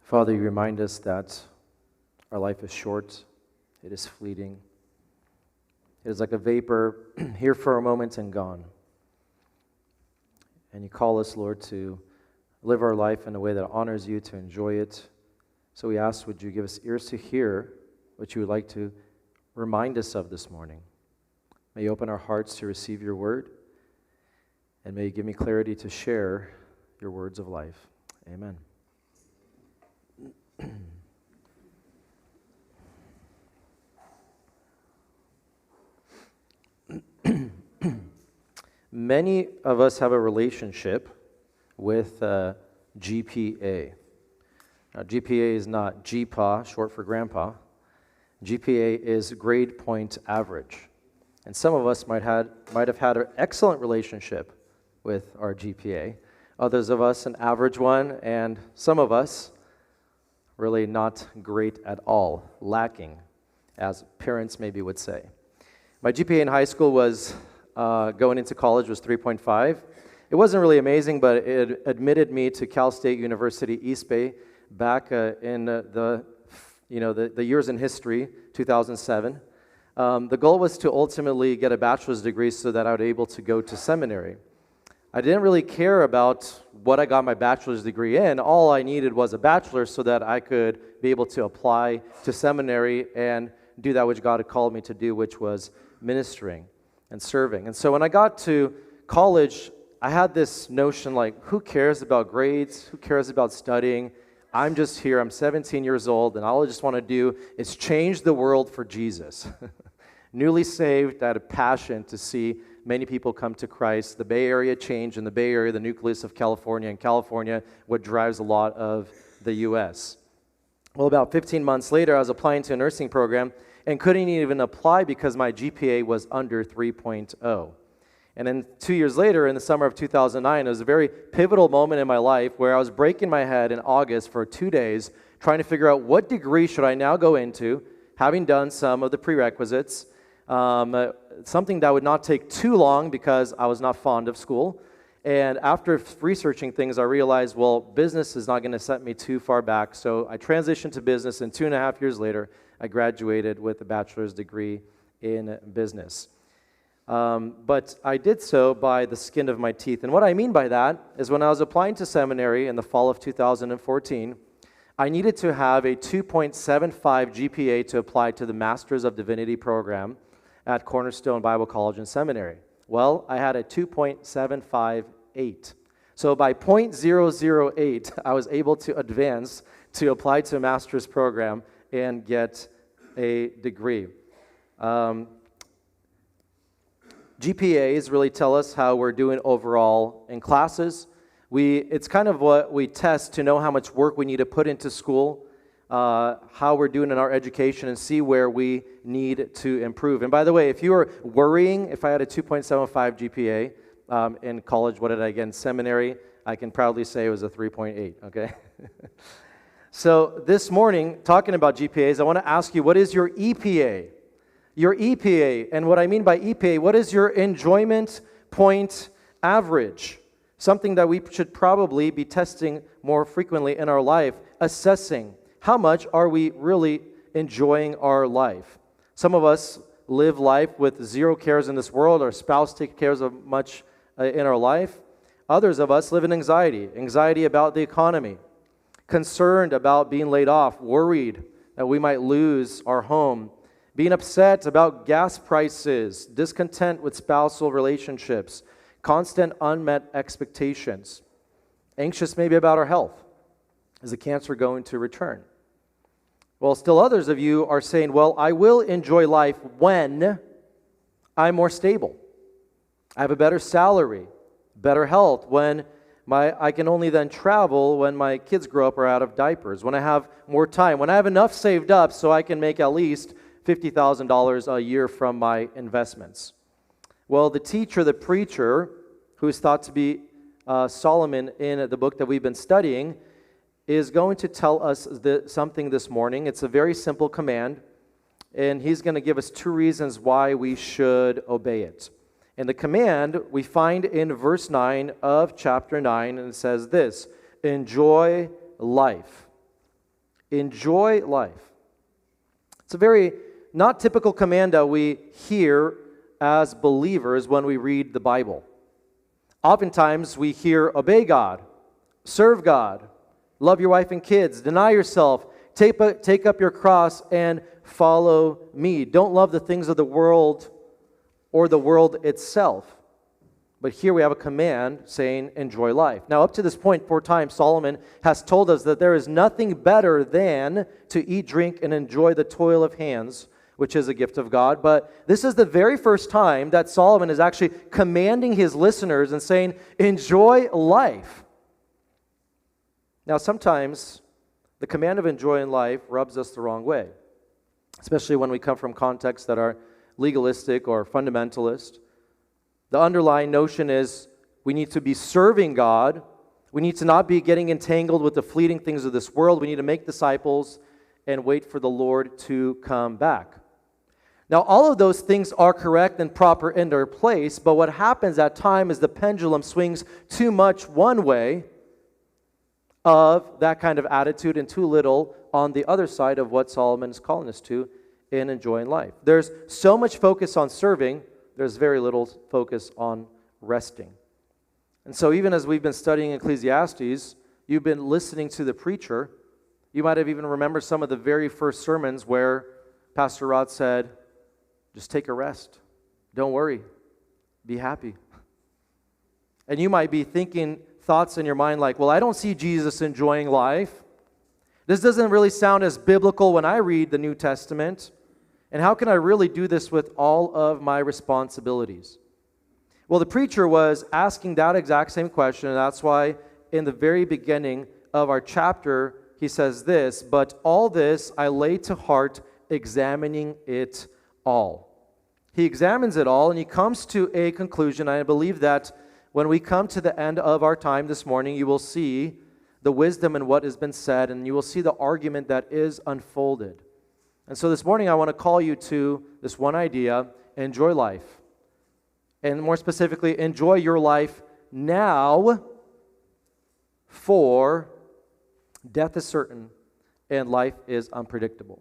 Father, you remind us that our life is short, it is fleeting. It is like a vapor, here for a moment and gone. And you call us, Lord, to live our life in a way that honors you, to enjoy it. So we ask, would you give us ears to hear what you would like to remind us of this morning? May you open our hearts to receive your word, and may you give me clarity to share your words of life. Amen. Many of us have a relationship with GPA. Now, GPA is not GPA, short for grandpa. GPA is grade point average. And some of us might have had an excellent relationship with our GPA. Others of us an average one, and some of us really not great at all, lacking, as parents maybe would say. My GPA in high school was, going into college, was 3.5. It wasn't really amazing, but it admitted me to Cal State University East Bay back in the years in history, 2007. The goal was to ultimately get a bachelor's degree so that I would be able to go to seminary. I didn't really care about what I got my bachelor's degree in. All I needed was a bachelor's so that I could be able to apply to seminary and do that which God had called me to do, which was ministering and serving. And so when I got to college, I had this notion like, who cares about grades? Who cares about studying? I'm just here. I'm 17 years old, and all I just want to do is change the world for Jesus. Newly saved, I had a passion to see many people come to Christ. The Bay Area changed. In the Bay Area, the nucleus of California, and California, what drives a lot of the U.S. Well, about 15 months later, I was applying to a nursing program and couldn't even apply because my GPA was under 3.0. And then 2 years later, in the summer of 2009, it was a very pivotal moment in my life where I was breaking my head in August for 2 days trying to figure out what degree should I now go into, having done some of the prerequisites, something that would not take too long because I was not fond of school. And after researching things, I realized, well, business is not going to set me too far back. So I transitioned to business, and 2.5 years later, I graduated with a bachelor's degree in business. But I did so by the skin of my teeth. And what I mean by that is when I was applying to seminary in the fall of 2014, I needed to have a 2.75 GPA to apply to the Master's of Divinity program at Cornerstone Bible College and Seminary. Well, I had a 2.758. So by 0.008, I was able to advance to apply to a master's program and get a degree. GPAs really tell us how we're doing overall in classes. It's kind of what we test to know how much work we need to put into school, how we're doing in our education, and see where we need to improve. And by the way, if you were worrying, if I had a 2.75 GPA in college, what did I get in seminary? I can proudly say it was a 3.8, okay? So this morning, talking about GPAs, I want to ask you, what is your EPA? Your EPA, and what I mean by EPA, what is your enjoyment point average? Something that we should probably be testing more frequently in our life, assessing how much are we really enjoying our life. Some of us live life with zero cares in this world. Our spouse takes care of much in our life. Others of us live in anxiety about the economy, concerned about being laid off, worried that we might lose our home, being upset about gas prices, discontent with spousal relationships, constant unmet expectations, anxious maybe about our health. Is the cancer going to return? Well, still others of you are saying, well, I will enjoy life when I'm more stable. I have a better salary, better health, when I can only then travel when my kids grow up or out of diapers, when I have more time, when I have enough saved up so I can make at least $50,000 a year from my investments. Well, the teacher, the preacher, who is thought to be Solomon in the book that we've been studying, is going to tell us something this morning. It's a very simple command, and he's going to give us 2 reasons why we should obey it. And the command we find in verse 9 of chapter 9, and it says this: enjoy life. Enjoy life. It's a very not typical command that we hear as believers when we read the Bible. Oftentimes we hear obey God, serve God, love your wife and kids, deny yourself, take up your cross and follow me. Don't love the things of the world or the world itself. But here we have a command saying enjoy life. Now up to this point, 4 times, Solomon has told us that there is nothing better than to eat, drink, and enjoy the toil of hands, which is a gift of God. But this is the very first time that Solomon is actually commanding his listeners and saying, enjoy life. Now, sometimes the command of enjoying life rubs us the wrong way, especially when we come from contexts that are legalistic or fundamentalist. The underlying notion is we need to be serving God. We need to not be getting entangled with the fleeting things of this world. We need to make disciples and wait for the Lord to come back. Now, all of those things are correct and proper in their place, but what happens at times is the pendulum swings too much one way of that kind of attitude and too little on the other side of what Solomon is calling us to in enjoying life. There's so much focus on serving, there's very little focus on resting. And so even as we've been studying Ecclesiastes, you've been listening to the preacher. You might have even remembered some of the very first sermons where Pastor Rod said, just take a rest. Don't worry. Be happy. And you might be thinking thoughts in your mind like, well, I don't see Jesus enjoying life. This doesn't really sound as biblical when I read the New Testament. And how can I really do this with all of my responsibilities? Well, the preacher was asking that exact same question, and that's why in the very beginning of our chapter, he says this, but all this I lay to heart, examining it all. He examines it all, and he comes to a conclusion. I believe that when we come to the end of our time this morning, you will see the wisdom in what has been said, and you will see the argument that is unfolded. And so this morning, I want to call you to this one idea: enjoy life. And more specifically, enjoy your life now, for death is certain and life is unpredictable.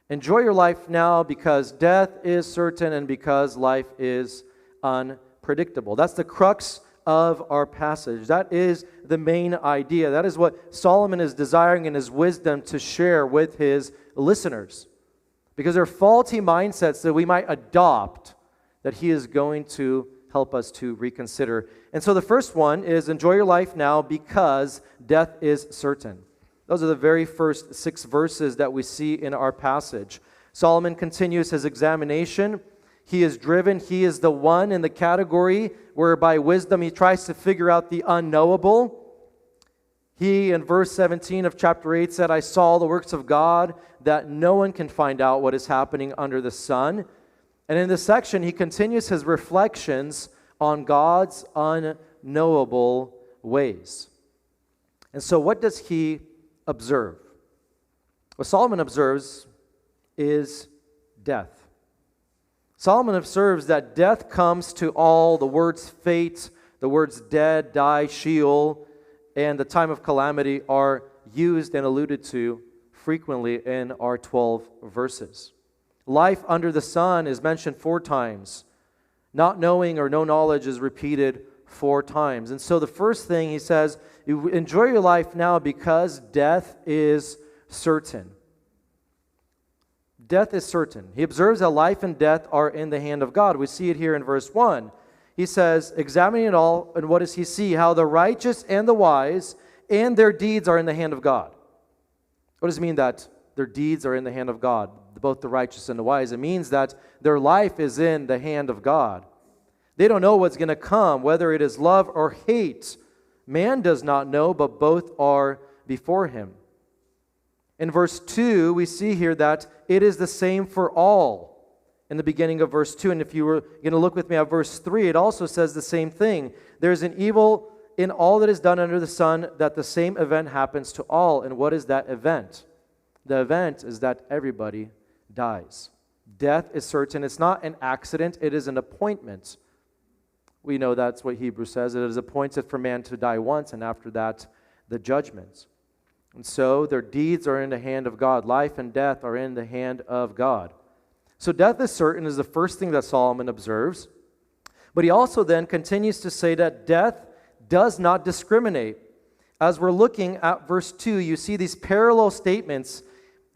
Enjoy your life now because death is certain and because life is unpredictable. That's the crux of our passage. That is the main idea. That is what Solomon is desiring in his wisdom to share with his listeners. Because there are faulty mindsets that we might adopt that he is going to help us to reconsider. And so the first one is enjoy your life now because death is certain. Those are the very first 6 verses that we see in our passage. Solomon continues his examination. He is driven. He is the one in the category where by wisdom he tries to figure out the unknowable. He, in verse 17 of chapter 8, said, I saw the works of God, that no one can find out what is happening under the sun. And in this section, he continues his reflections on God's unknowable ways. And so what does he observe? What Solomon observes is death. Solomon observes that death comes to all. The words fate, the words dead, die, Sheol, and the time of calamity are used and alluded to frequently in our 12 verses. Life under the sun is mentioned 4 times. Not knowing or no knowledge is repeated 4 times. And so the first thing he says, you enjoy your life now because death is certain. Death is certain. He observes that life and death are in the hand of God. We see it here in verse 1. He says, examining it all, and what does he see? How the righteous and the wise and their deeds are in the hand of God. What does it mean that their deeds are in the hand of God? Both the righteous and the wise. It means that their life is in the hand of God. They don't know what's going to come, whether it is love or hate. Man does not know, but both are before him. In verse 2, we see here that it is the same for all. In the beginning of verse 2, and if you were going to look with me at verse 3, it also says the same thing. There's an evil in all that is done under the sun, that the same event happens to all. And what is that event? The event is that everybody dies. Death is certain. It's not an accident. It is an appointment. We know that's what Hebrews says. It is appointed for man to die once, and after that, the judgment. And so their deeds are in the hand of God. Life and death are in the hand of God. So death is certain is the first thing that Solomon observes. But he also then continues to say that death does not discriminate. As we're looking at verse 2, you see these parallel statements.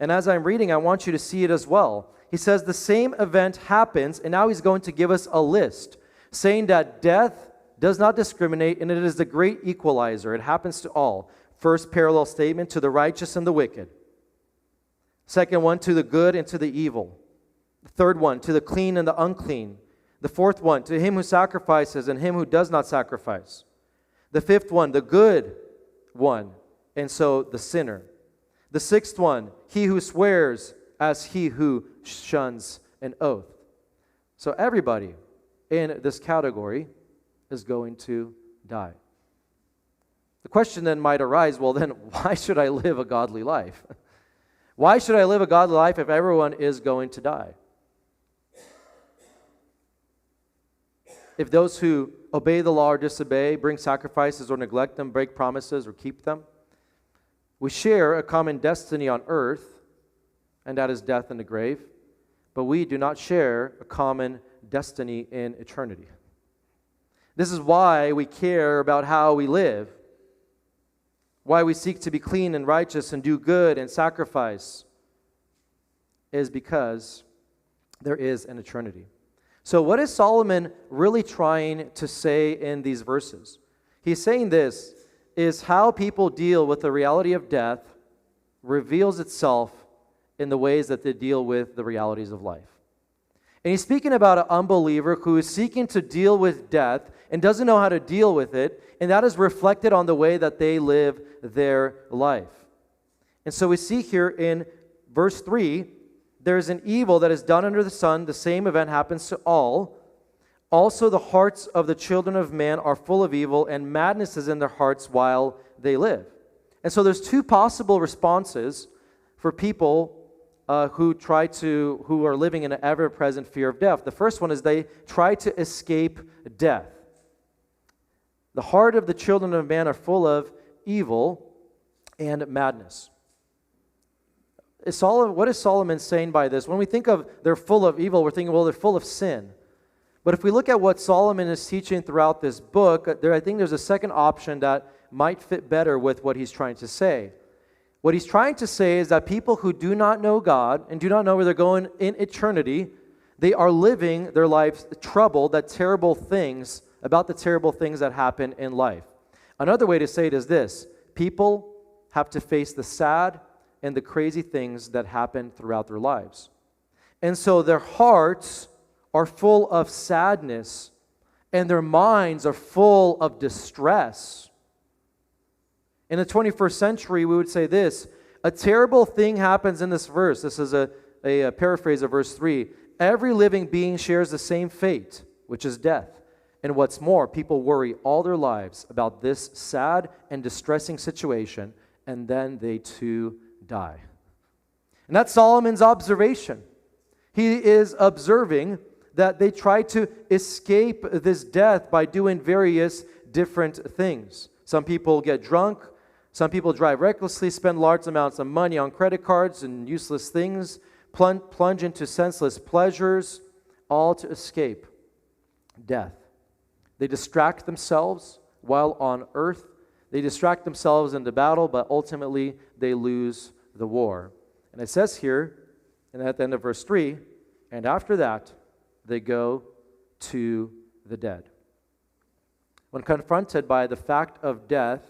And as I'm reading, I want you to see it as well. He says the same event happens, and now he's going to give us a list, saying that death does not discriminate, and it is the great equalizer. It happens to all. First parallel statement, to the righteous and the wicked. Second one, to the good and to the evil. The third one, to the clean and the unclean. The fourth one, to him who sacrifices and him who does not sacrifice. The fifth one, the good one, and so the sinner. The sixth one, he who swears as he who shuns an oath. So everybody in this category is going to die. The question then might arise, well then, why should I live a godly life? Why should I live a godly life if everyone is going to die? If those who obey the law or disobey, bring sacrifices or neglect them, break promises or keep them, we share a common destiny on earth, and that is death and the grave, but we do not share a common destiny in eternity. This is why we care about how we live, why we seek to be clean and righteous and do good and sacrifice, is because there is an eternity. So what is Solomon really trying to say in these verses? He's saying this is how people deal with the reality of death reveals itself in the ways that they deal with the realities of life. And he's speaking about an unbeliever who is seeking to deal with death and doesn't know how to deal with it, and that is reflected on the way that they live their life. And so we see here in verse 3, there's an evil that is done under the sun. The same event happens to all. Also the hearts of the children of man are full of evil, and madness is in their hearts while they live. And so there's two possible responses for people who are living in an ever-present fear of death. The first one is they try to escape death. The heart of the children of man are full of evil and madness. What is Solomon saying by this? When we think of they're full of evil, we're thinking, well, they're full of sin. But if we look at what Solomon is teaching throughout this book, I think there's a second option that might fit better with what he's trying to say. What he's trying to say is that people who do not know God and do not know where they're going in eternity, they are living their lives troubled about the terrible things that happen in life. Another way to say it is this: people have to face the sad and the crazy things that happen throughout their lives. And so their hearts are full of sadness and their minds are full of distress. In the 21st century, we would say this: a terrible thing happens in this verse. This is a paraphrase of verse 3. Every living being shares the same fate, which is death. And what's more, people worry all their lives about this sad and distressing situation, and then they too die. And that's Solomon's observation. He is observing that they try to escape this death by doing various different things. Some people get drunk. Some people drive recklessly, spend large amounts of money on credit cards and useless things, plunge into senseless pleasures, all to escape death. They distract themselves while on earth. They distract themselves in the battle, but ultimately they lose the war. And it says here, and at the end of verse 3, and after that, they go to the dead. When confronted by the fact of death,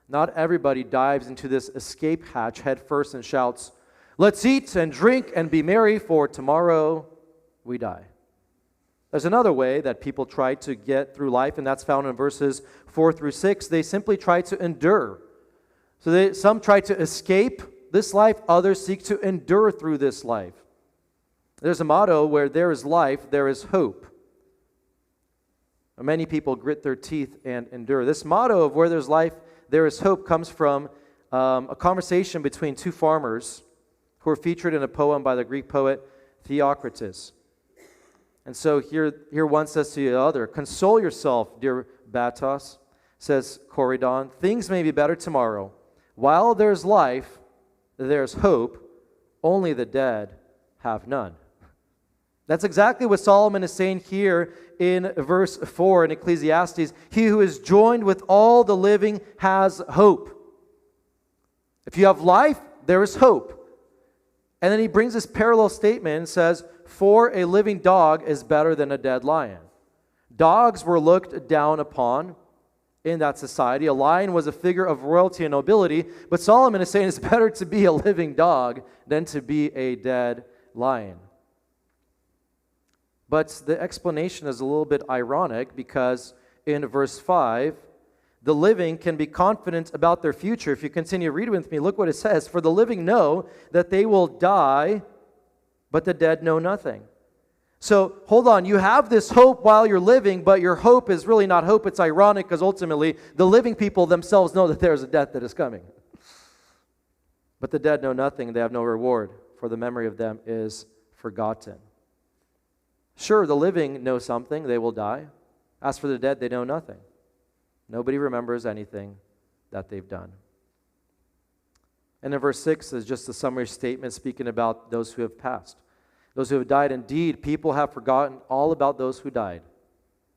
not everybody dives into this escape hatch head first and shouts, "Let's eat and drink and be merry, for tomorrow we die." There's another way that people try to get through life, and that's found in verses 4 through 6. They simply try to endure. So some try to escape this life, others seek to endure through this life. There's a motto: where there is life, there is hope. Many people grit their teeth and endure. This motto of where there's life, there is hope comes from a conversation between two farmers who are featured in a poem by the Greek poet Theocritus. And so here one says to the other, "Console yourself, dear Batos," says Corydon. "Things may be better tomorrow. While there's life, there's hope. Only the dead have none. That's exactly what Solomon is saying here in verse 4 in Ecclesiastes. He who is joined with all the living has hope. If you have life, there is hope. And then he brings this parallel statement and says, for a living dog is better than a dead lion. Dogs were looked down upon in that society. A lion was a figure of royalty and nobility, but Solomon is saying it's better to be a living dog than to be a dead lion. But the explanation is a little bit ironic because in verse 5, the living can be confident about their future. If you continue reading with me, look what it says. For the living know that they will die, but the dead know nothing. So, hold on, you have this hope while you're living, but your hope is really not hope. It's ironic because ultimately the living people themselves know that there's a death that is coming. But the dead know nothing, they have no reward, for the memory of them is forgotten. Sure, the living know something, they will die. As for the dead, they know nothing. Nobody remembers anything that they've done. And in verse 6 is just a summary statement speaking about those who have passed. Those who have died. Indeed, people have forgotten all about those who died.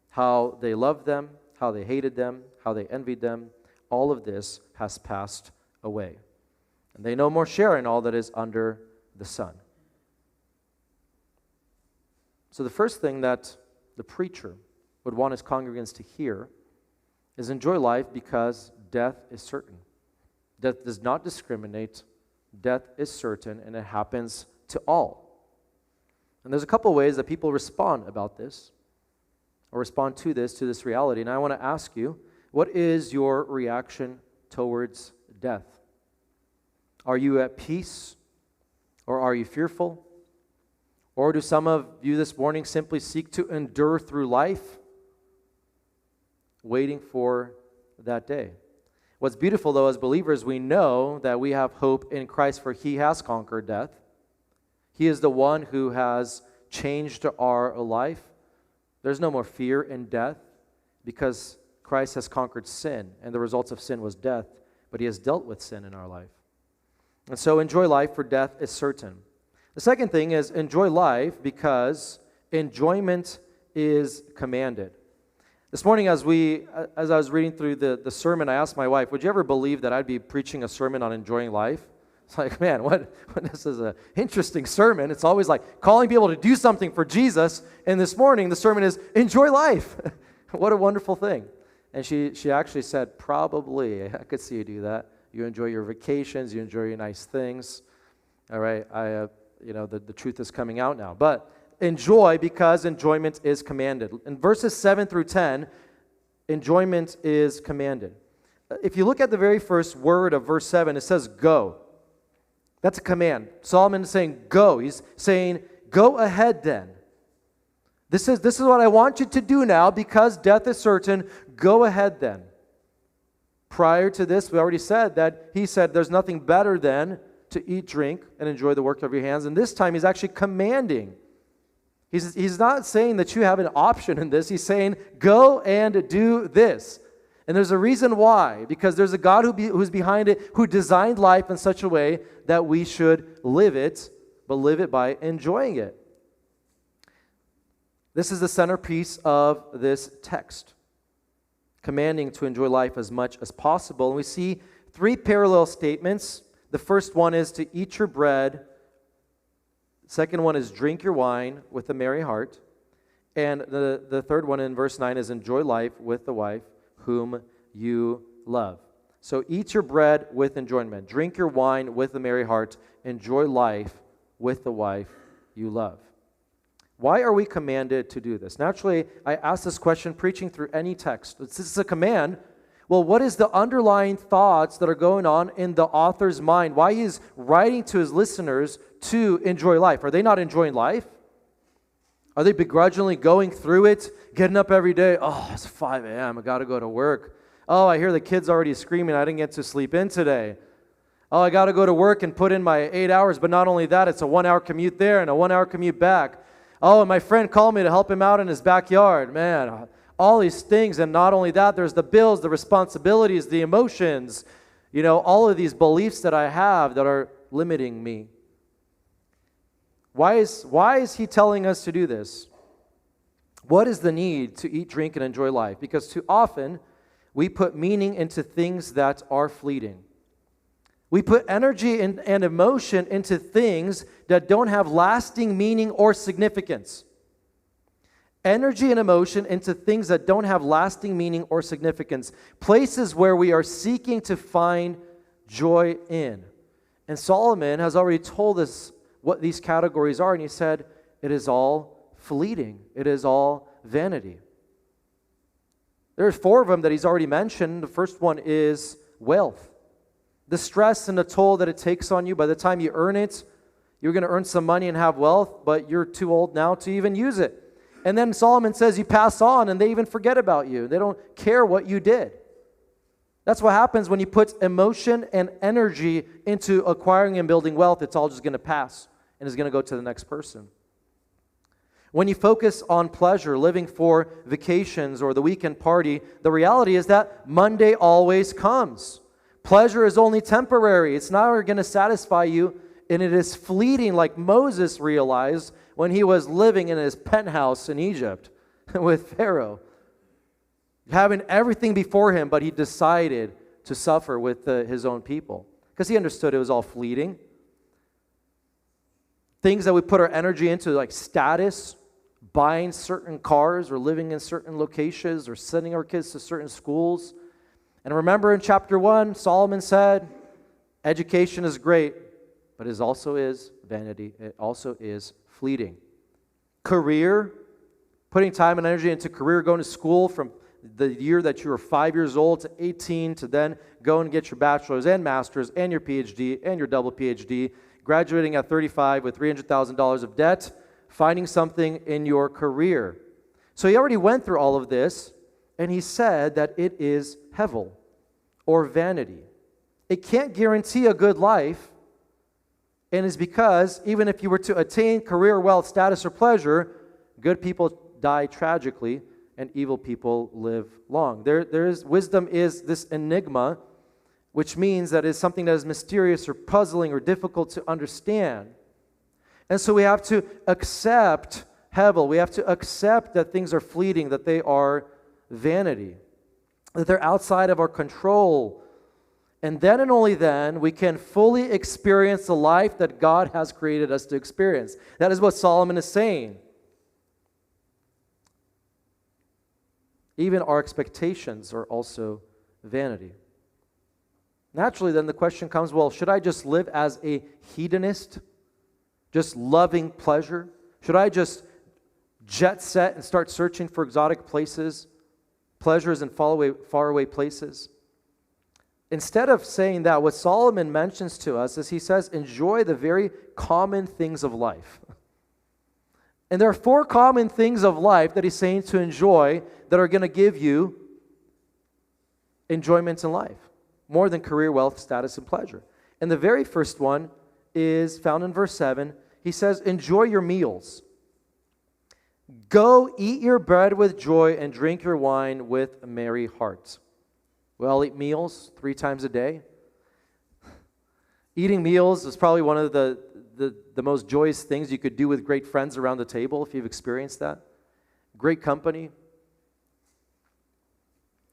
How they loved them, how they hated them, how they envied them. All of this has passed away. And they no more share in all that is under the sun. So the first thing that the preacher would want his congregants to hear is enjoy life because death is certain. Death does not discriminate. Death is certain, and it happens to all. And there's a couple ways that people respond about this, or respond to this reality. And I want to ask you, what is your reaction towards death? Are you at peace, or are you fearful? Or do some of you this morning simply seek to endure through life, waiting for that day? What's beautiful, though, as believers, we know that we have hope in Christ, for He has conquered death. He is the one who has changed our life. There's no more fear in death because Christ has conquered sin, and the result of sin was death, but He has dealt with sin in our life. And so enjoy life, for death is certain. The second thing is enjoy life because enjoyment is commanded. This morning as I was reading through the sermon, I asked my wife, would you ever believe that I'd be preaching a sermon on enjoying life? It's like, man, what this is an interesting sermon. It's always like calling people to do something for Jesus. And this morning, the sermon is enjoy life. What a wonderful thing. And she actually said, probably, I could see you do that. You enjoy your vacations, you enjoy your nice things. All right, the truth is coming out now. But enjoy because enjoyment is commanded. In verses 7 through 10, enjoyment is commanded. If you look at the very first word of verse 7, it says go. That's a command. Solomon is saying go. He's saying go ahead then. This is what I want you to do now because death is certain. Go ahead then. Prior to this, we already said that he said there's nothing better than to eat, drink, and enjoy the work of your hands. And this time he's actually commanding. He's not saying that you have an option in this. He's saying go and do this. And there's a reason why. Because there's a God who's behind it, who designed life in such a way that we should live it, but live it by enjoying it. This is the centerpiece of this text, commanding to enjoy life as much as possible. And we see three parallel statements. The first one is to eat your bread. The second one is drink your wine with a merry heart. And the third one in verse 9 is enjoy life with the wife whom you love. So eat your bread with enjoyment. Drink your wine with a merry heart. Enjoy life with the wife you love. Why are we commanded to do this? Naturally, I ask this question preaching through any text. This is a command. Well, what is the underlying thoughts that are going on in the author's mind? Why he's writing to his listeners to enjoy life? Are they not enjoying life? Are they begrudgingly going through it, getting up every day? Oh, it's 5 a.m. I got to go to work. Oh, I hear the kids already screaming. I didn't get to sleep in today. Oh, I got to go to work and put in my 8 hours. But not only that, it's a 1 hour commute there and a 1 hour commute back. Oh, and my friend called me to help him out in his backyard. Man, all these things. And not only that, there's the bills, the responsibilities, the emotions. all of these beliefs that I have that are limiting me. Why is he telling us to do this? What is the need to eat, drink, and enjoy life? Because too often we put meaning into things that are fleeting. We put energy and emotion into things that don't have lasting meaning or significance. Energy and emotion into things that don't have lasting meaning or significance. Places where we are seeking to find joy in. And Solomon has already told us what these categories are, and he said, it is all fleeting. It is all vanity. There's 4 of them that he's already mentioned. The first one is wealth. The stress and the toll that it takes on you. By the time you earn it, you're going to earn some money and have wealth, but you're too old now to even use it. And then Solomon says you pass on and they even forget about you. They don't care what you did. That's what happens when you put emotion and energy into acquiring and building wealth. It's all just going to pass and is going to go to the next person. When you focus on pleasure, living for vacations or the weekend party, the reality is that Monday always comes. Pleasure is only temporary. It's not going to satisfy you, and it is fleeting, like Moses realized when he was living in his penthouse in Egypt with Pharaoh, having everything before him, but he decided to suffer with his own people because he understood it was all fleeting. Things that we put our energy into, like status, buying certain cars or living in certain locations or sending our kids to certain schools. And remember in chapter 1, Solomon said, education is great, but it also is vanity. It also is fleeting. Career, putting time and energy into career, going to school from the year that you were 5 years old to 18 to then go and get your bachelor's and master's and your PhD and your double PhD, graduating at 35 with $300,000 of debt, finding something in your career. So he already went through all of this, and he said that it is hevel, or vanity. It can't guarantee a good life, and it's because even if you were to attain career, wealth, status, or pleasure, good people die tragically, and evil people live long. Wisdom is this enigma, which means that it's something that is mysterious or puzzling or difficult to understand. And so we have to accept hevel. We have to accept that things are fleeting, that they are vanity, that they're outside of our control. And then and only then we can fully experience the life that God has created us to experience. That is what Solomon is saying. Even our expectations are also vanity. Naturally, then the question comes, well, should I just live as a hedonist, just loving pleasure? Should I just jet set and start searching for exotic places, pleasures in faraway places? Instead of saying that, what Solomon mentions to us is he says, enjoy the very common things of life. And there are 4 common things of life that he's saying to enjoy that are going to give you enjoyment in life, more than career, wealth, status, and pleasure. And the very first one is found in verse 7. He says, enjoy your meals. Go eat your bread with joy and drink your wine with a merry heart. We all eat meals 3 times a day. Eating meals is probably one of the most joyous things you could do with great friends around the table, if you've experienced that. Great company.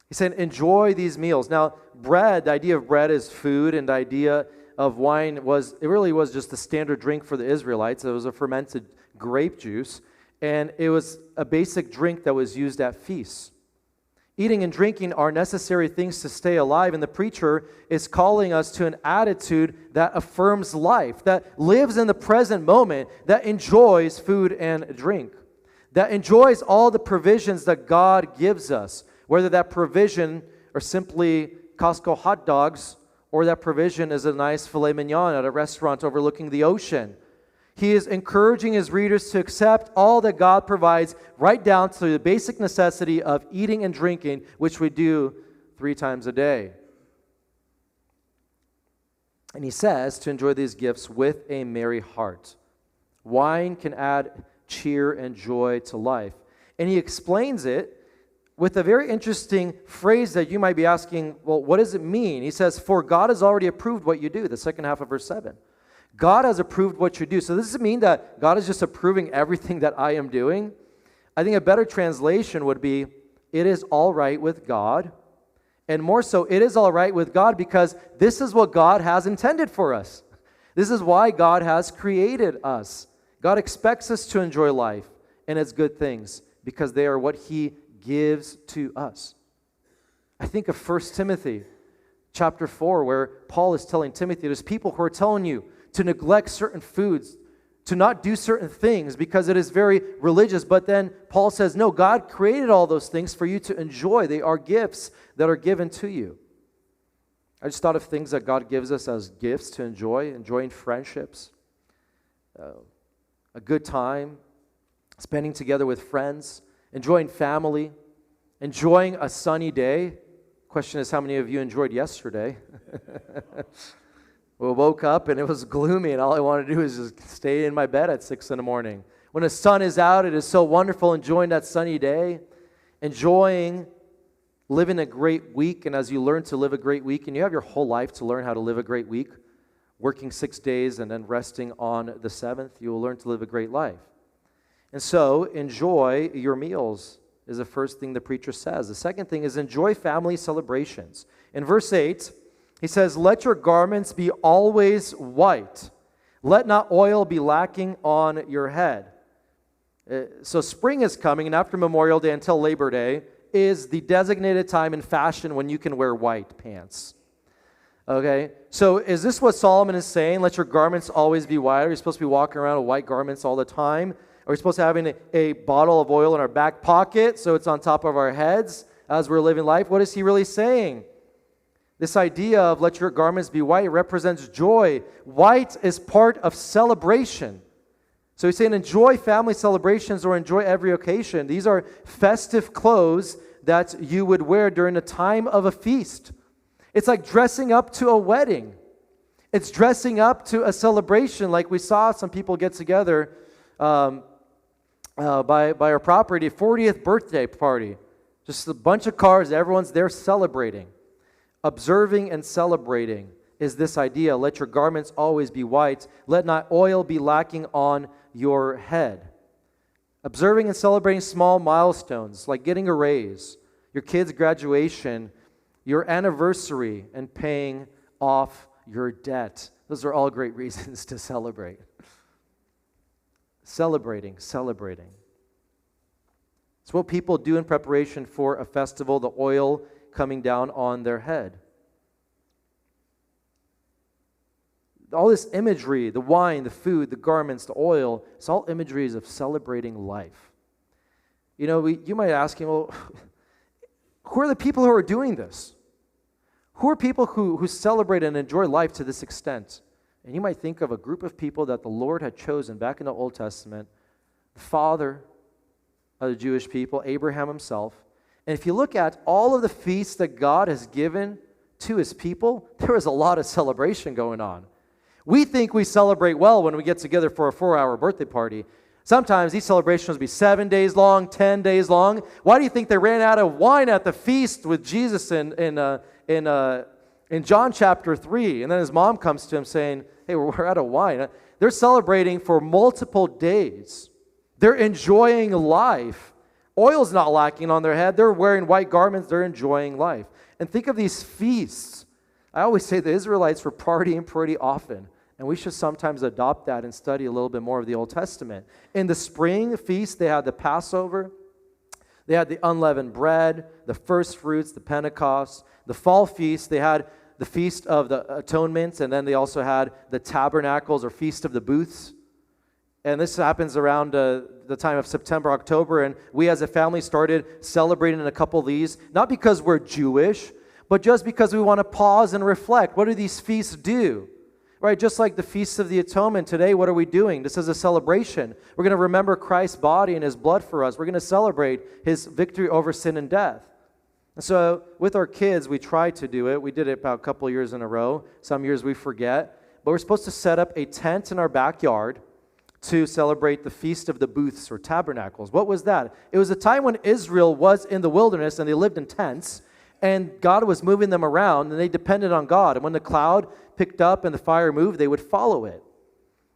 He said, enjoy these meals. Now, bread, the idea of bread is food, and the idea of wine it really was just the standard drink for the Israelites. It was a fermented grape juice, and it was a basic drink that was used at feasts. Eating and drinking are necessary things to stay alive, and the preacher is calling us to an attitude that affirms life, that lives in the present moment, that enjoys food and drink, that enjoys all the provisions that God gives us, whether that provision are simply Costco hot dogs or that provision is a nice filet mignon at a restaurant overlooking the ocean. He is encouraging his readers to accept all that God provides, right down to the basic necessity of eating and drinking, which we do 3 times a day. And he says to enjoy these gifts with a merry heart. Wine can add cheer and joy to life. And he explains it with a very interesting phrase that you might be asking, well, what does it mean? He says, for God has already approved what you do, the second half of verse 7. God has approved what you do. So this does mean that God is just approving everything that I am doing? I think a better translation would be, it is all right with God. And more so, it is all right with God because this is what God has intended for us. This is why God has created us. God expects us to enjoy life and its good things because they are what He gives to us. I think of 1 Timothy chapter 4, where Paul is telling Timothy, there's people who are telling you to neglect certain foods, to not do certain things because it is very religious. But then Paul says, no, God created all those things for you to enjoy. They are gifts that are given to you. I just thought of things that God gives us as gifts to enjoy, enjoying friendships, a good time, spending together with friends, enjoying family, enjoying a sunny day. Question is, how many of you enjoyed yesterday? We woke up and it was gloomy and all I wanted to do is just stay in my bed at 6 in the morning. When the sun is out, it is so wonderful enjoying that sunny day, enjoying living a great week. And as you learn to live a great week, and you have your whole life to learn how to live a great week, working 6 days and then resting on the 7th, you will learn to live a great life. And so enjoy your meals is the first thing the preacher says. The second thing is enjoy family celebrations. In verse 8, he says, let your garments be always white. Let not oil be lacking on your head. So spring is coming, and after Memorial Day until Labor Day is the designated time in fashion when you can wear white pants. Okay? So is this what Solomon is saying? Let your garments always be white. Are you supposed to be walking around with white garments all the time? Are we supposed to have a bottle of oil in our back pocket so it's on top of our heads as we're living life? What is he really saying? This idea of let your garments be white represents joy. White is part of celebration. So he's saying enjoy family celebrations or enjoy every occasion. These are festive clothes that you would wear during the time of a feast. It's like dressing up to a wedding. It's dressing up to a celebration, like we saw some people get together by our property, 40th birthday party. Just a bunch of cars, everyone's there celebrating. Observing and celebrating is this idea. Let your garments always be white. Let not oil be lacking on your head. Observing and celebrating small milestones like getting a raise, your kid's graduation, your anniversary, and paying off your debt. Those are all great reasons to celebrate. Celebrating. It's what people do in preparation for a festival, the oil coming down on their head. All this imagery, the wine, the food, the garments, the oil, it's all imageries of celebrating life. You know, you might ask him, well, who are the people who are doing this? Who are people who celebrate and enjoy life to this extent? And you might think of a group of people that the Lord had chosen back in the Old Testament, the father of the Jewish people, Abraham himself. And if you look at all of the feasts that God has given to His people, there is a lot of celebration going on. We think we celebrate well when we get together for a 4-hour birthday party. Sometimes these celebrations will be 7 days long, 10 days long. Why do you think they ran out of wine at the feast with Jesus in John chapter 3? And then his mom comes to him saying, hey, we're out of wine. They're celebrating for multiple days. They're enjoying life. Oil's not lacking on their head. They're wearing white garments. They're enjoying life. And think of these feasts. I always say the Israelites were partying pretty often. And we should sometimes adopt that and study a little bit more of the Old Testament. In the spring feast, they had the Passover. They had the unleavened bread, the first fruits, the Pentecost. The fall feast, they had the Feast of the Atonement. And then they also had the Tabernacles or Feast of the Booths. And this happens around the time of September, October, and we as a family started celebrating a couple of these, not because we're Jewish, but just because we want to pause and reflect. What do these feasts do? Right, just like the Feast of the Atonement today, what are we doing? This is a celebration. We're going to remember Christ's body and His blood for us. We're going to celebrate His victory over sin and death. And so with our kids, we try to do it. We did it about a couple of years in a row. Some years we forget. But we're supposed to set up a tent in our backyard, to celebrate the Feast of the Booths or Tabernacles. What was that? It was a time when Israel was in the wilderness and they lived in tents, and God was moving them around, and they depended on God. And when the cloud picked up and the fire moved, they would follow it.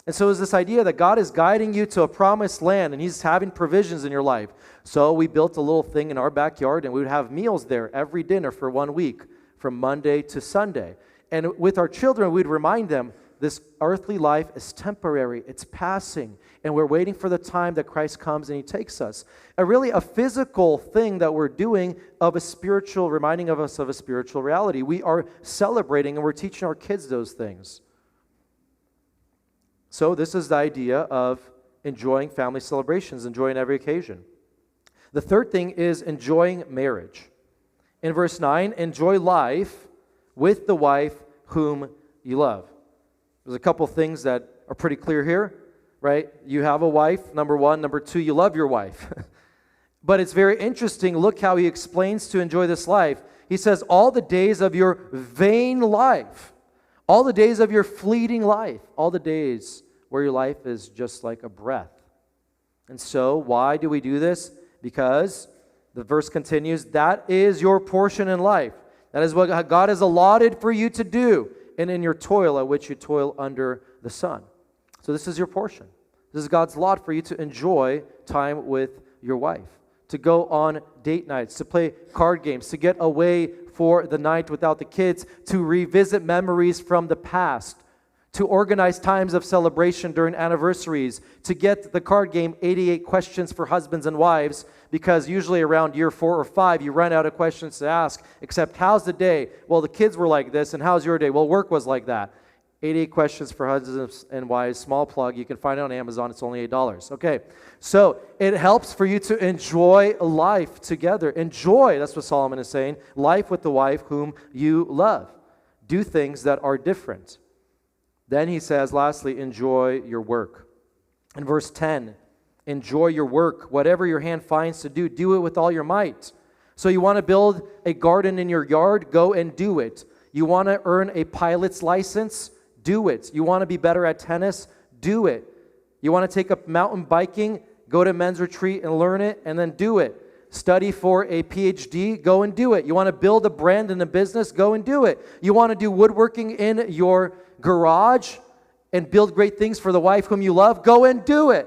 And so it was this idea that God is guiding you to a promised land, and He's having provisions in your life. So we built a little thing in our backyard, and we would have meals there every dinner for 1 week, from Monday to Sunday. And with our children, we'd remind them, this earthly life is temporary, it's passing, and we're waiting for the time that Christ comes and He takes us. A physical thing that we're doing reminding of us of a spiritual reality. We are celebrating and we're teaching our kids those things. So this is the idea of enjoying family celebrations, enjoying every occasion. The third thing is enjoying marriage. In verse 9, enjoy life with the wife whom you love. There's a couple things that are pretty clear here, right? You have a wife, number one. Number two, you love your wife. But it's very interesting. Look how he explains to enjoy this life. He says, all the days of your vain life, all the days of your fleeting life, all the days where your life is just like a breath. And so, why do we do this? Because the verse continues, that is your portion in life. That is what God has allotted for you to do, and in your toil at which you toil under the sun. So this is your portion. This is God's lot for you to enjoy time with your wife, to go on date nights, to play card games, to get away for the night without the kids, to revisit memories from the past, to organize times of celebration during anniversaries, to get the card game 88 questions for husbands and wives, because usually around year 4 or 5, you run out of questions to ask, except how's the day? Well, the kids were like this, and how's your day? Well, work was like that. 88 questions for husbands and wives, small plug. You can find it on Amazon. It's only $8. Okay, so it helps for you to enjoy life together. Enjoy, that's what Solomon is saying, life with the wife whom you love. Do things that are different. Then he says, lastly, enjoy your work. In verse 10, enjoy your work. Whatever your hand finds to do, do it with all your might. So you want to build a garden in your yard? Go and do it. You want to earn a pilot's license? Do it. You want to be better at tennis? Do it. You want to take up mountain biking? Go to men's retreat and learn it, and then do it. Study for a PhD? Go and do it. You want to build a brand in a business? Go and do it. You want to do woodworking in your garage and build great things for the wife whom you love? Go and do it.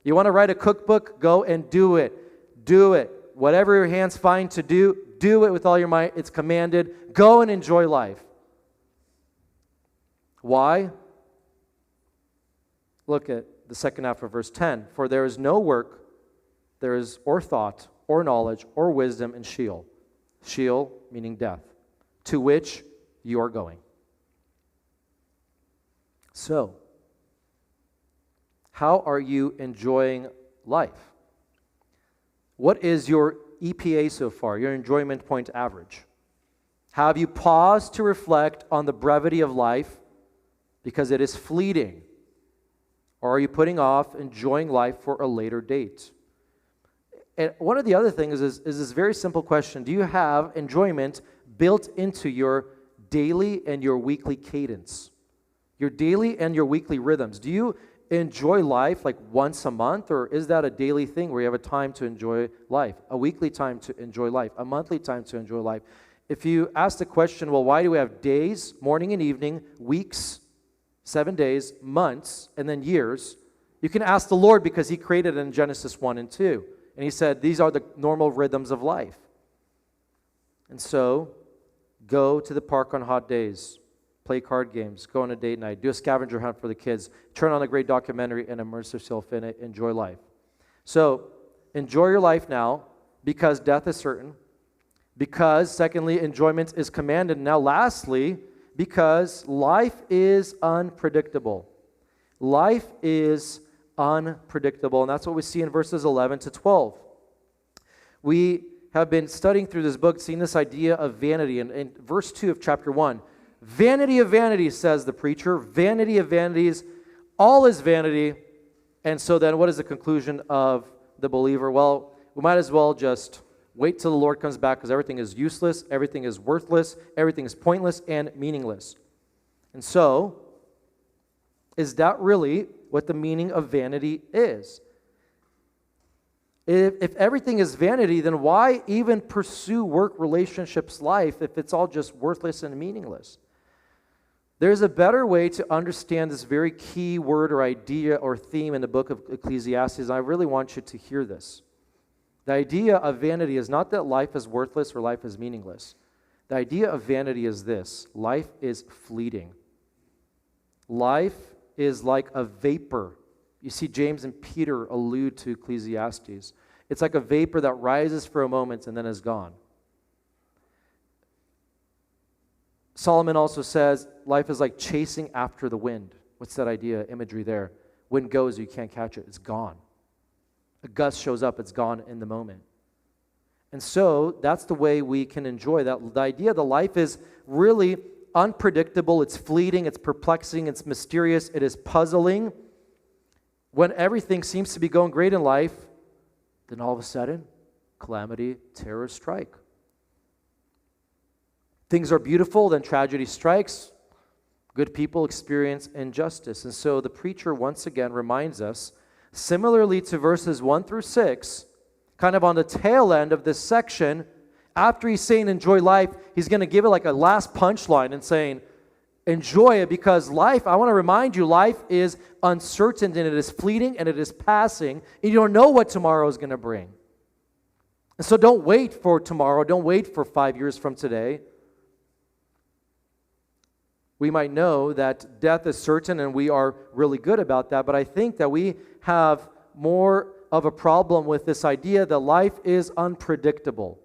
You want to write a cookbook? Go and do it. Do it. Whatever your hands find to do, do it with all your might. It's commanded. Go and enjoy life. Why? Look at the second half of verse 10. For there is no work, there is or thought, or knowledge, or wisdom in Sheol. Sheol meaning death, to which you are going. So, how are you enjoying life? What is your EPA so far, your enjoyment point average? Have you paused to reflect on the brevity of life because it is fleeting? Or are you putting off enjoying life for a later date? And one of the other things is this very simple question. Do you have enjoyment built into your daily and your weekly cadence? Your daily and your weekly rhythms. Do you enjoy life like once a month, or is that a daily thing where you have a time to enjoy life, a weekly time to enjoy life, a monthly time to enjoy life? If you ask the question, well, why do we have days, morning and evening, weeks, 7 days, months, and then years? You can ask the Lord because He created it in Genesis 1 and 2. And He said, these are the normal rhythms of life. And so, go to the park on hot days. Play card games, go on a date night, do a scavenger hunt for the kids, turn on a great documentary and immerse yourself in it, enjoy life. So, enjoy your life now, because death is certain, because, secondly, enjoyment is commanded, and now lastly, because life is unpredictable. Life is unpredictable, and that's what we see in verses 11 to 12. We have been studying through this book, seeing this idea of vanity, and in verse 2 of chapter 1, vanity of vanities, says the preacher. Vanity of vanities. All is vanity. And so then what is the conclusion of the believer? Well, we might as well just wait till the Lord comes back, because everything is useless, everything is worthless, everything is pointless and meaningless. And so, is that really what the meaning of vanity is. If everything is vanity, then why even pursue work, relationships, life if it's all just worthless and meaningless? There's a better way to understand this very key word or idea or theme in the book of Ecclesiastes, and I really want you to hear this. The idea of vanity is not that life is worthless or life is meaningless. The idea of vanity is this: life is fleeting. Life is like a vapor. You see James and Peter allude to Ecclesiastes. It's like a vapor that rises for a moment and then is gone. Solomon also says life is like chasing after the wind. What's that idea, imagery there? Wind goes, you can't catch it, it's gone. A gust shows up, it's gone in the moment. And so that's the way we can enjoy that. The idea that life is really unpredictable, it's fleeting, it's perplexing, it's mysterious, it is puzzling. When everything seems to be going great in life, then all of a sudden, calamity, terror strike. Things are beautiful, then tragedy strikes. Good people experience injustice. And so the preacher once again reminds us, similarly to verses 1 through 6, kind of on the tail end of this section, after he's saying enjoy life, he's going to give it like a last punchline and saying, enjoy it, because life, I want to remind you, life is uncertain and it is fleeting and it is passing, and you don't know what tomorrow is going to bring. And so don't wait for tomorrow. Don't wait for 5 years from today. We might know that death is certain and we are really good about that, but I think that we have more of a problem with this idea that life is unpredictable.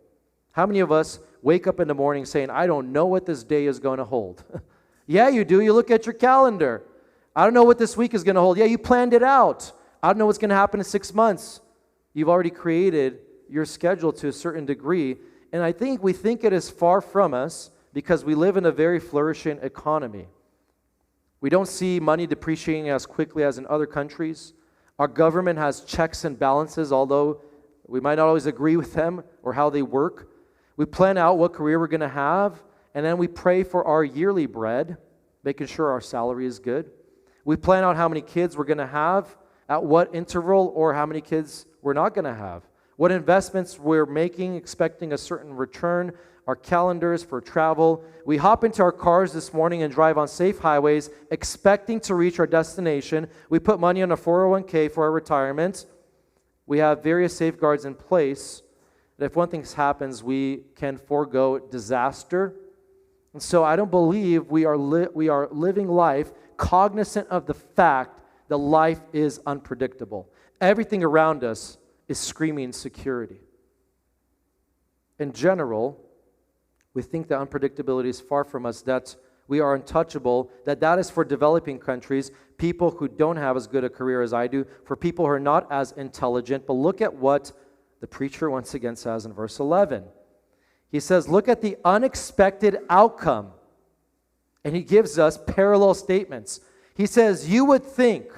How many of us wake up in the morning saying, I don't know what this day is going to hold? Yeah, you do. You look at your calendar. I don't know what this week is going to hold. Yeah, you planned it out. I don't know what's going to happen in 6 months. You've already created your schedule to a certain degree, and I think we think it is far from us because we live in a very flourishing economy. We don't see money depreciating as quickly as in other countries. Our government has checks and balances, although we might not always agree with them or how they work. We plan out what career we're going to have, and then we pray for our yearly bread, making sure our salary is good. We plan out how many kids we're going to have, at what interval, or how many kids we're not going to have. What investments we're making, expecting a certain return, our calendars for travel. We hop into our cars this morning and drive on safe highways, expecting to reach our destination. We put money on a 401k for our retirement. We have various safeguards in place that if one thing happens, we can forego disaster. And so I don't believe we are living life cognizant of the fact that life is unpredictable. Everything around us is screaming security. In general, we think that unpredictability is far from us, that we are untouchable, that is for developing countries, people who don't have as good a career as I do, for people who are not as intelligent. But look at what the preacher once again says in verse 11. He says, look at the unexpected outcome. And he gives us parallel statements. He says, you would think,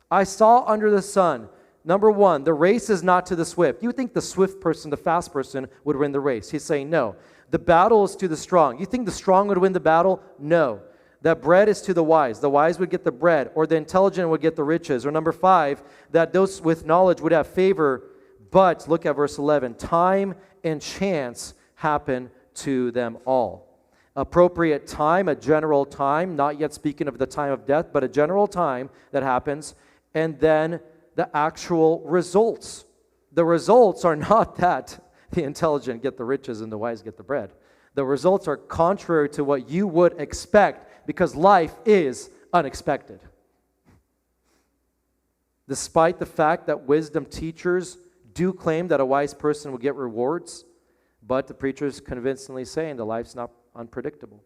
I saw under the sun, number one, the race is not to the swift. You would think the swift person, the fast person, would win the race. He's saying, no. The battle is to the strong. You think the strong would win the battle? No. That bread is to the wise. The wise would get the bread, or the intelligent would get the riches. Or number 5, that those with knowledge would have favor. But, look at verse 11, time and chance happen to them all. Appropriate time, a general time, not yet speaking of the time of death, but a general time that happens, and then the actual results. The results are not that the intelligent get the riches and the wise get the bread. The results are contrary to what you would expect because life is unexpected. Despite the fact that wisdom teachers do claim that a wise person will get rewards, but the preacher is convincingly saying that life's not unpredictable.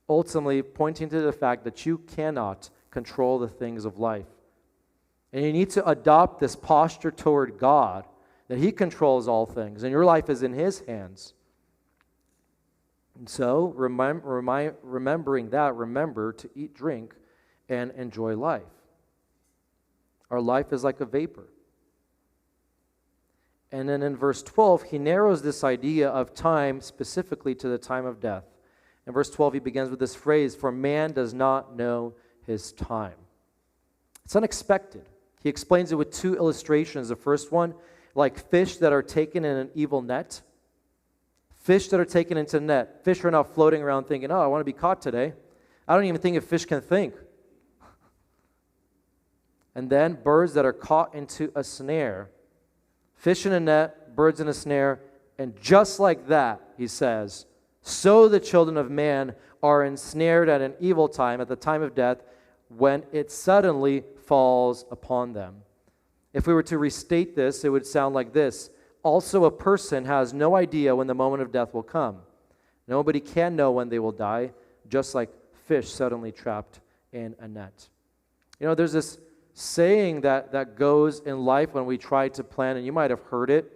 Ultimately, pointing to the fact that you cannot control the things of life. And you need to adopt this posture toward God, that He controls all things, and your life is in His hands. And so, remembering that, remember to eat, drink, and enjoy life. Our life is like a vapor. And then in verse 12, he narrows this idea of time specifically to the time of death. In verse 12, he begins with this phrase, for man does not know his time. It's unexpected. He explains it with two illustrations. The first one, like fish that are taken in an evil net. Fish that are taken into a net. Fish are not floating around thinking, oh, I want to be caught today. I don't even think if fish can think. And then birds that are caught into a snare. Fish in a net, birds in a snare, and just like that, he says, so the children of man are ensnared at an evil time, at the time of death, when it suddenly falls upon them. If we were to restate this, it would sound like this. Also, a person has no idea when the moment of death will come. Nobody can know when they will die, just like fish suddenly trapped in a net. You know, there's this saying that goes in life when we try to plan, and you might have heard it,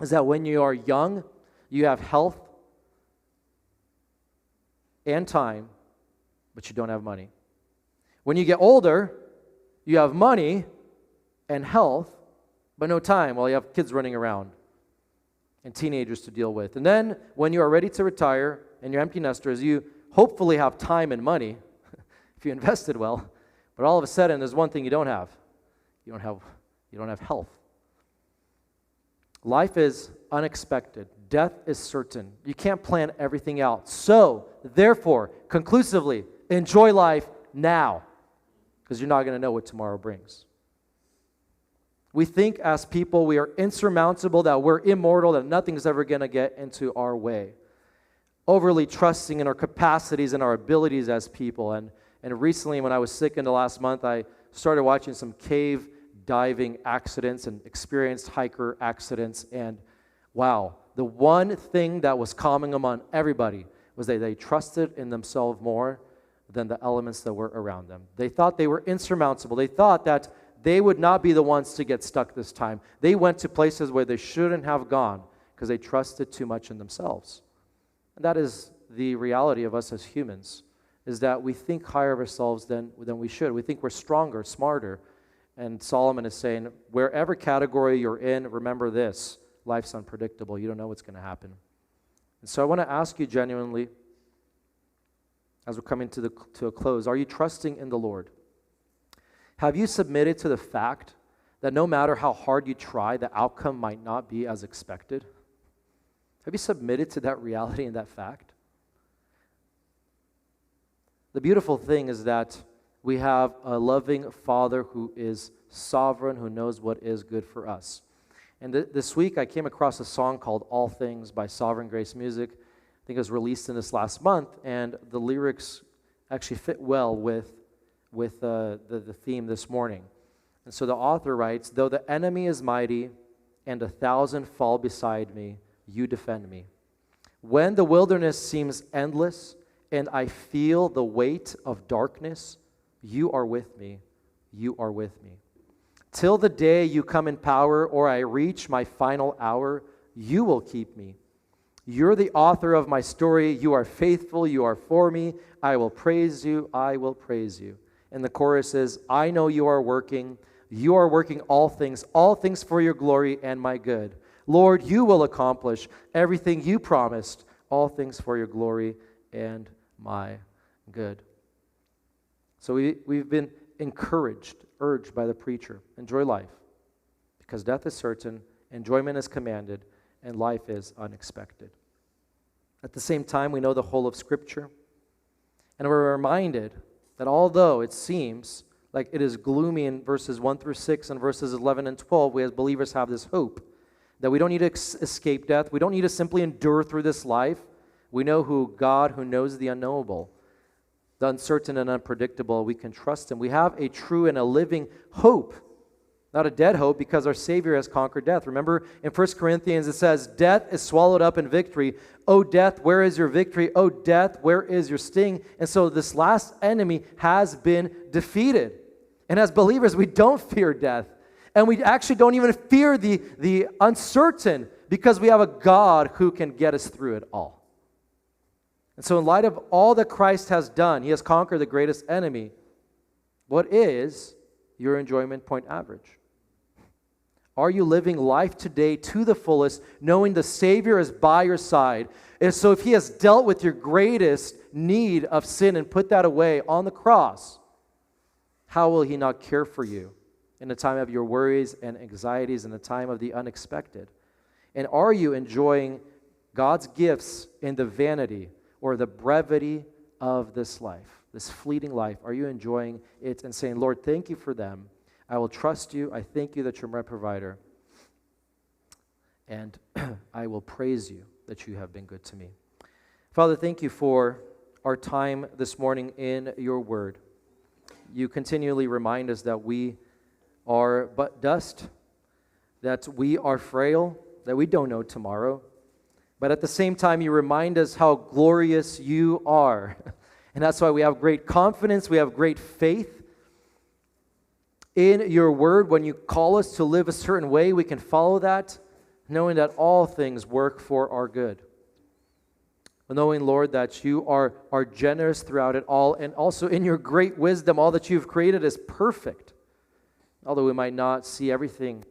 is that when you are young, you have health and time, but you don't have money. When you get older, you have money and health, but no time. Well, you have kids running around and teenagers to deal with. And then when you are ready to retire and you're empty nesters, you hopefully have time and money if you invested well. But all of a sudden, there's one thing you don't have. You don't have health. Life is unexpected. Death is certain. You can't plan everything out. So, therefore, conclusively, enjoy life now, because you're not going to know what tomorrow brings. We think as people we are insurmountable, that we're immortal, that nothing's ever going to get into our way. Overly trusting in our capacities and our abilities as people. And recently, when I was sick in the last month, I started watching some cave diving accidents and experienced hiker accidents. And wow, the one thing that was common among everybody was that they trusted in themselves more than the elements that were around them. They thought they were insurmountable. They thought that they would not be the ones to get stuck this time. They went to places where they shouldn't have gone because they trusted too much in themselves. And that is the reality of us as humans, is that we think higher of ourselves than we should. We think we're stronger, smarter. And Solomon is saying, wherever category you're in, remember this, life's unpredictable. You don't know what's going to happen. And so I want to ask you genuinely, as we're coming to a close, are you trusting in the Lord? Have you submitted to the fact that no matter how hard you try, the outcome might not be as expected? Have you submitted to that reality and that fact? The beautiful thing is that we have a loving Father who is sovereign, who knows what is good for us. And this week I came across a song called All Things by Sovereign Grace Music. I think it was released in this last month, and the lyrics actually fit well with the theme this morning. And so the author writes, though the enemy is mighty and 1,000 fall beside me, you defend me. When the wilderness seems endless and I feel the weight of darkness, you are with me, you are with me. Till the day you come in power or I reach my final hour, you will keep me. You're the author of my story. You are faithful, you are for me. I will praise you, I will praise you. And the chorus is, I know you are working all things for your glory and my good. Lord, you will accomplish everything you promised, all things for your glory and my good. So we've been urged by the preacher, enjoy life, because death is certain, enjoyment is commanded, and life is unexpected. At the same time, we know the whole of Scripture, and we're reminded that although it seems like it is gloomy in verses 1 through 6 and verses 11 and 12, we as believers have this hope that we don't need to escape death. We don't need to simply endure through this life. We know God who knows the unknowable, the uncertain and unpredictable. We can trust Him. We have a true and a living hope, not a dead hope, because our Savior has conquered death. Remember in 1 Corinthians it says, death is swallowed up in victory. O death, where is your victory? O death, where is your sting? And so this last enemy has been defeated. And as believers, we don't fear death. And we actually don't even fear the uncertain, because we have a God who can get us through it all. And so in light of all that Christ has done, He has conquered the greatest enemy. What is your enjoyment point average? Are you living life today to the fullest, knowing the Savior is by your side? And so if He has dealt with your greatest need of sin and put that away on the cross, How will He not care for you in the time of your worries and anxieties, in the time of the unexpected? And are you enjoying God's gifts in the vanity or the brevity of this life, this fleeting life? Are you enjoying it and saying, Lord, thank you for them. I will trust you. I thank you that you're my provider. And I will praise you that you have been good to me. Father, thank you for our time this morning in your word. You continually remind us that we are but dust, that we are frail, that we don't know tomorrow. But at the same time, you remind us how glorious you are. And that's why we have great confidence, we have great faith in your word. When you call us to live a certain way, we can follow that, knowing that all things work for our good. Knowing, Lord, that you are generous throughout it all, and also in your great wisdom, all that you've created is perfect. Although we might not see everything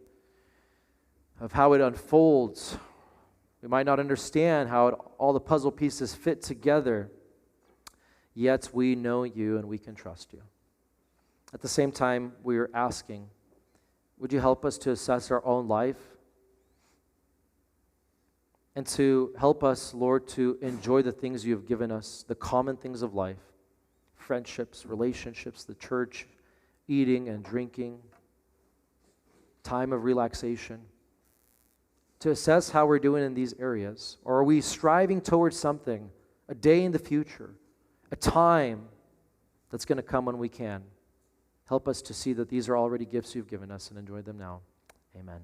of how it unfolds, we might not understand how all the puzzle pieces fit together, yet we know you and we can trust you. At the same time, we are asking, would you help us to assess our own life and to help us, Lord, to enjoy the things you have given us, the common things of life, friendships, relationships, the church, eating and drinking, time of relaxation, to assess how we're doing in these areas? Or are we striving towards something, a day in the future, a time that's going to come when we can? Help us to see that these are already gifts you've given us and enjoy them now. Amen.